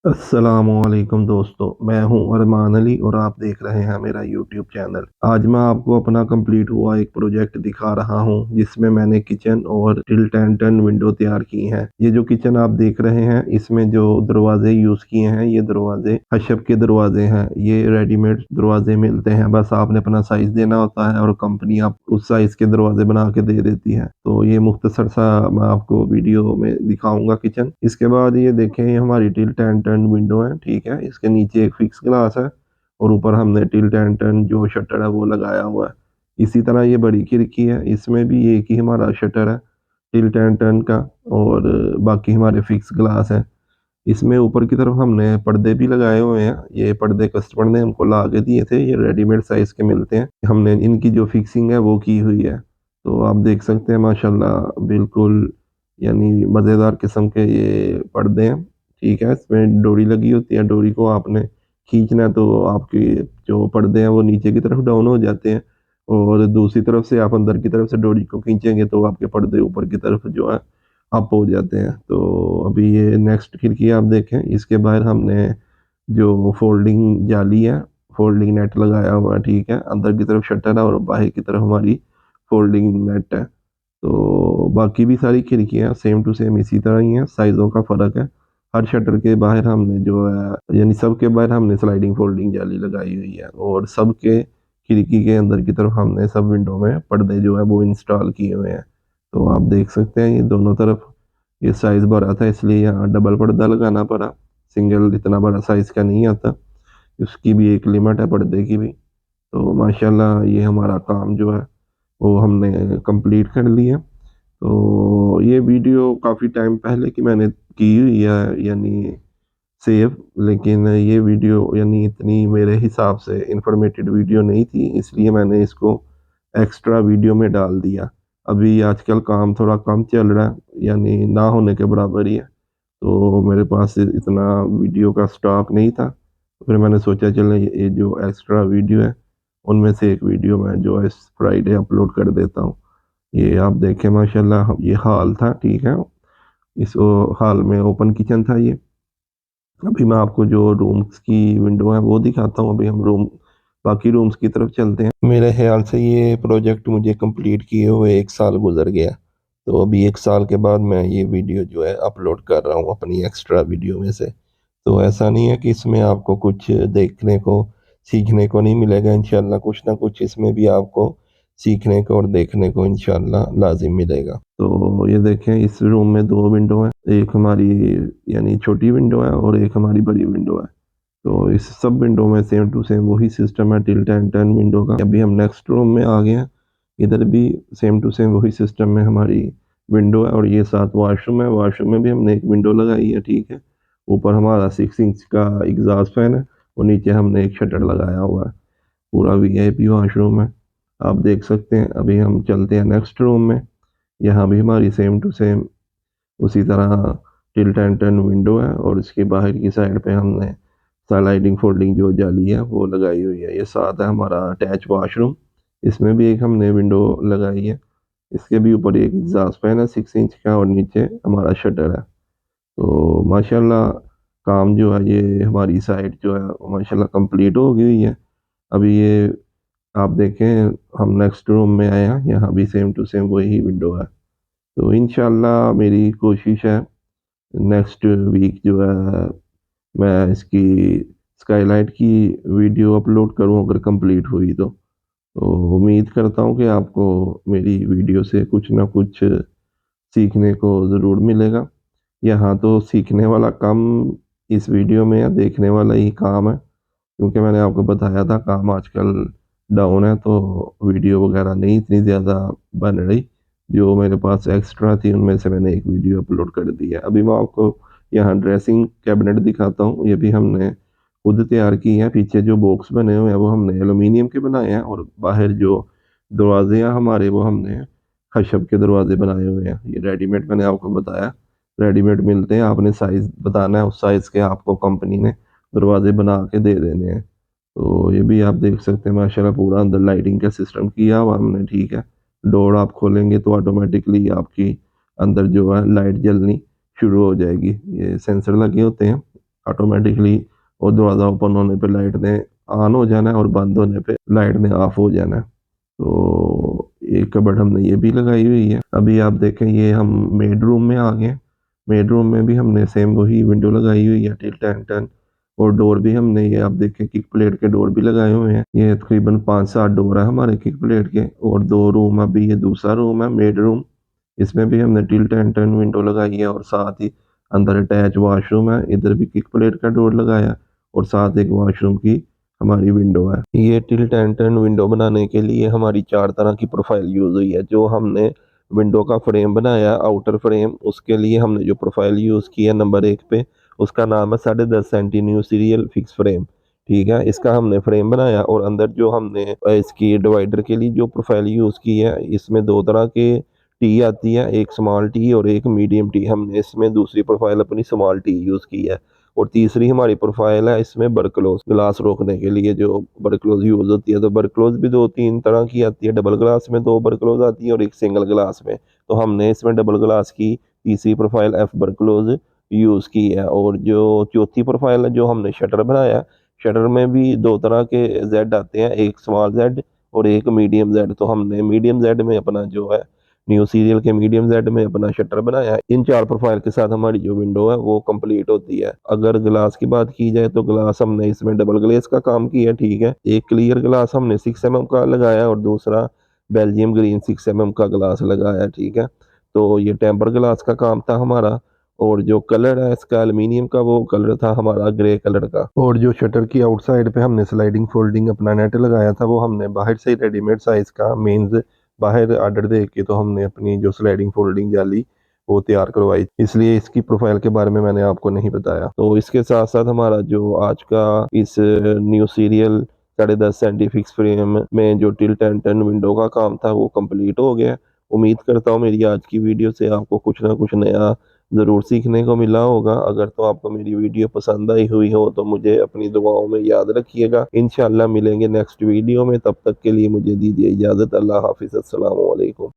अस्सलामुअलैकुम दोस्तों, मैं हूं अरमान अली और आप देख रहे हैं मेरा यूट्यूब चैनल। आज मैं आपको अपना कंप्लीट हुआ एक प्रोजेक्ट दिखा रहा हूं जिसमें मैंने किचन और टिल्ट एंड टर्न विंडो तैयार की हैं। ये जो किचन आप देख रहे हैं इसमें जो दरवाजे यूज किए हैं ये दरवाजे खशब के दरवाजे हैं। ये रेडीमेड दरवाजे मिलते हैं, बस आपने अपना साइज देना होता है और कंपनी आप उस साइज के दरवाजे बना के दे देती है। तो ये मुख्तसर सा मैं आपको वीडियो में दिखाऊंगा किचन। इसके बाद ये देखें, ये हमारी टिल्ट एंड टर्न विंडो है, ठीक है। इसके नीचे एक फिक्स ग्लास है और ऊपर हमने टिल्ट एंड टर्न जो शटर है वो लगाया हुआ है। इसी तरह ये बड़ी खिड़की है, इसमें भी एक ही हमारा शटर है टिल्ट एंड टर्न का और बाकी हमारे फिक्स ग्लास है। इसमें ऊपर की तरफ हमने पर्दे भी लगाए हुए हैं। ये पर्दे कस्टमर ने हमको ला के दिए थे, ये रेडीमेड साइज के मिलते हैं। हमने इनकी जो फिक्सिंग है वो की हुई है। तो आप देख सकते हैं माशाल्लाह बिल्कुल यानी मज़ेदार किस्म के ये पर्दे हैं, ठीक है। इसमें डोरी लगी होती है, डोरी को आपने खींचना है तो आपके जो पर्दे हैं वो नीचे की तरफ डाउन हो जाते हैं और दूसरी तरफ से आप अंदर की तरफ से डोरी को खींचेंगे तो आपके पर्दे ऊपर की तरफ जो है अप हो जाते हैं। तो अभी ये नेक्स्ट खिड़की आप देखें, इसके बाहर हमने जो फोल्डिंग जाली है, फोल्डिंग नेट लगाया हुआ है, ठीक है। अंदर की तरफ शटर है और बाहर की तरफ हमारी फोल्डिंग नेट है। तो बाकी भी सारी खिड़कियाँ सेम टू सेम इसी तरह ही हैं, साइज़ों का फ़र्क है। हर शटर के बाहर हमने जो है यानी सब के बाहर हमने स्लाइडिंग फोल्डिंग जाली लगाई हुई है और सब के खिड़की के अंदर की तरफ हमने सब विंडो में पर्दे जो है वो इंस्टॉल किए हुए हैं। तो आप देख सकते हैं ये दोनों तरफ ये साइज़ बड़ा था इसलिए यहाँ डबल पर्दा लगाना पड़ा, सिंगल इतना बड़ा साइज़ का नहीं आता। उसकी भी एक लिमिट है पर्दे की भी। तो माशाल्लाह ये हमारा काम जो है वो हमने कंप्लीट कर लिया। तो ये वीडियो काफ़ी टाइम पहले की मैंने की हुई है यानी सेव, लेकिन ये वीडियो यानी इतनी मेरे हिसाब से इन्फॉर्मेटिव वीडियो नहीं थी इसलिए मैंने इसको एक्स्ट्रा वीडियो में डाल दिया। अभी आजकल काम थोड़ा कम चल रहा है यानी ना होने के बराबर ही है। तो मेरे पास इतना वीडियो का स्टॉक नहीं था। फिर मैंने सोचा चलो ये जो एक्स्ट्रा वीडियो है उनमें से एक वीडियो मैं जो है इस फ्राइडे अपलोड कर देता हूँ। ये आप देखें माशाल्लाह ये हॉल था, ठीक है। इस हॉल में ओपन किचन था ये। अभी मैं आपको जो रूम्स की विंडो है वो दिखाता हूँ। अभी हम बाकी रूम्स की तरफ चलते हैं। मेरे ख्याल से ये प्रोजेक्ट मुझे कंप्लीट किए हुए एक साल गुजर गया। तो अभी एक साल के बाद मैं ये वीडियो जो है अपलोड कर रहा हूँ अपनी एक्स्ट्रा वीडियो में से। तो ऐसा नहीं है कि इसमें आपको कुछ देखने को सीखने को नहीं मिलेगा, इंशाल्लाह कुछ ना कुछ इसमें भी आपको सीखने को और देखने को इंशाल्लाह लाजिम मिलेगा। तो ये देखें, इस रूम में दो विंडो हैं, एक हमारी यानी छोटी विंडो है और एक हमारी बड़ी विंडो है। तो इस सब विंडो में सेम टू सेम वही सिस्टम है टिल्ट एंड टर्न विंडो का। अभी हम नेक्स्ट रूम में आ गए हैं, इधर भी सेम टू सेम वही सिस्टम में हमारी विंडो है और ये साथ वॉशरूम है। वॉशरूम में भी हमने एक विंडो लगाई है, ठीक है। ऊपर हमारा 6 इंच का एग्जॉस्ट फैन है और नीचे हमने एक शटर लगाया हुआ है। पूरा वीआईपी वॉशरूम है, आप देख सकते हैं। अभी हम चलते हैं नेक्स्ट रूम में। यहाँ भी हमारी सेम टू सेम उसी तरह टिल्ट एंड टर्न विंडो है और इसके बाहर की साइड पे हमने स्लाइडिंग फोल्डिंग जो जाली है वो लगाई हुई है। ये साथ है हमारा अटैच वॉशरूम, इसमें भी एक हमने विंडो लगाई है। इसके भी ऊपर एक एग्जॉस्ट फैन है 6 इंच का और नीचे हमारा शटर है। तो माशाल्लाह काम जो है ये हमारी साइट जो है माशाल्लाह कंप्लीट हो गई हुई है। अभी ये आप देखें, हम नेक्स्ट रूम में आए हैं, यहाँ भी सेम टू सेम वही विंडो है। तो इंशाल्लाह मेरी कोशिश है नेक्स्ट वीक जो है मैं इसकी स्काईलाइट की वीडियो अपलोड करूं अगर कंप्लीट हुई तो उम्मीद करता हूं कि आपको मेरी वीडियो से कुछ ना कुछ सीखने को ज़रूर मिलेगा। यहाँ तो सीखने वाला कम इस वीडियो में है, देखने वाला ही काम है, क्योंकि मैंने आपको बताया था काम आजकल डाउन है तो वीडियो वगैरह नहीं इतनी ज़्यादा बन रही। जो मेरे पास एक्स्ट्रा थी उनमें से मैंने एक वीडियो अपलोड कर दी है। अभी मैं आपको यहाँ ड्रेसिंग कैबिनेट दिखाता हूँ, ये भी हमने खुद तैयार की है। पीछे जो बॉक्स बने हुए हैं वो हमने एलुमिनियम के बनाए हैं और बाहर जो दरवाजे हैं हमारे वो हमने खशब के दरवाजे बनाए हुए हैं। ये रेडीमेड मैंने आपको बताया, रेडीमेड मिलते हैं, आपने साइज़ बताना है उस साइज़ के आपको कंपनी ने दरवाजे बना के दे देने हैं। तो ये भी आप देख सकते हैं माशाल्लाह पूरा अंदर लाइटिंग का सिस्टम किया हुआ हमने, ठीक है। डोर आप खोलेंगे तो ऑटोमेटिकली आपकी अंदर जो है लाइट जलनी शुरू हो जाएगी। ये सेंसर लगे होते हैं ऑटोमेटिकली और दरवाज़ा ओपन होने पे लाइट ने ऑन हो जाना है और बंद होने पे लाइट ने ऑफ हो जाना है। तो एक कबर्ड हमने ये भी लगाई हुई है। अभी आप देखें ये हम मेड रूम में आ गए। मेड रूम में भी हमने सेम वही विंडो लगाई हुई है टिल्ट एंड टर्न, और डोर भी हमने ये आप देखें किक प्लेट के डोर भी लगाए हुए हैं। ये तकरीबन 5-7 डोर है हमारे किक प्लेट के, और 2 रूम, अभी ये दूसरा रूम है मेड रूम। इसमें भी हमने टिल्ट एंड टर्न विंडो लगाई है और साथ ही अंदर अटैच वॉशरूम है। इधर भी किक प्लेट का डोर लगाया और साथ एक वॉशरूम की हमारी विंडो है। ये टिल्ट एंड टर्न विंडो बनाने के लिए हमारी 4 तरह की प्रोफाइल यूज़ हुई है। जो हमने विंडो का फ्रेम बनाया आउटर फ्रेम, उसके लिए हमने जो प्रोफाइल यूज़ की है नंबर 1 पे, उसका नाम है 10.5 centi new serial fix frame. ठीक है, इसका हमने फ्रेम बनाया और अंदर जो हमने इसकी डिवाइडर के लिए जो प्रोफाइल यूज़ की है, इसमें 2 तरह के टी आती है, एक स्मॉल टी और एक मीडियम टी। हमने इसमें दूसरी प्रोफाइल अपनी स्मॉल टी यूज़ की है। और तीसरी हमारी प्रोफाइल है इसमें बरक्लोज, ग्लास रोकने के लिए जो बरक्लोज यूज़ होती है। तो बरक्लोज भी 2-3 तरह की आती है, डबल ग्लास में 2 बरक्लोज आती है और एक सिंगल ग्लास में। तो हमने इसमें डबल ग्लास की तीसरी प्रोफाइल एफ बरक्लोज यूज़ की है। और जो चौथी प्रोफाइल है जो हमने शटर बनाया, शटर में भी 2 तरह के जेड आते हैं, एक स्मॉल जेड और एक मीडियम जेड। तो हमने मीडियम जेड में अपना जो है न्यू सीरियल के मीडियम जेड में अपना शटर बनाया है। इन 4 प्रोफाइल के साथ हमारी जो विंडो है वो कंप्लीट होती है। अगर ग्लास की बात की जाए तो ग्लास हमने इसमें डबल ग्लेज का काम किया, ठीक है। एक क्लियर ग्लास हमने 6 mm का लगाया और दूसरा बेल्जियम ग्रीन 6 mm का ग्लास लगाया, ठीक है। तो ये टेम्पर ग्लास का काम था हमारा। और जो कलर है इसका एल्युमिनियम का, वो कलर था हमारा ग्रे कलर का। और जो शटर की आउटसाइड पे हमने स्लाइडिंग फोल्डिंग अपना नेट लगाया था, वो हमने बाहर से ही रेडीमेड साइज का मीन्स बाहर ऑर्डर दे के तो हमने अपनी जो स्लाइडिंग फोल्डिंग जाली वो तैयार करवाई, इसलिए इसकी प्रोफाइल के बारे में मैंने आपको नहीं बताया। तो इसके साथ साथ हमारा जो आज का इस new serial 10.5 centi fix frame में जो टिल्ट एंड टर्न विंडो का काम था वो कंप्लीट हो गया। उम्मीद करता हूँ मेरी आज की वीडियो से आपको कुछ ना कुछ नया ज़रूर सीखने को मिला होगा। अगर तो आपको मेरी वीडियो पसंद आई हुई हो तो मुझे अपनी दुआओं में याद रखिएगा। इंशाल्लाह मिलेंगे नेक्स्ट वीडियो में, तब तक के लिए मुझे दीजिए इजाज़त। अल्लाह हाफिज़, अस्सलाम वालेकुम।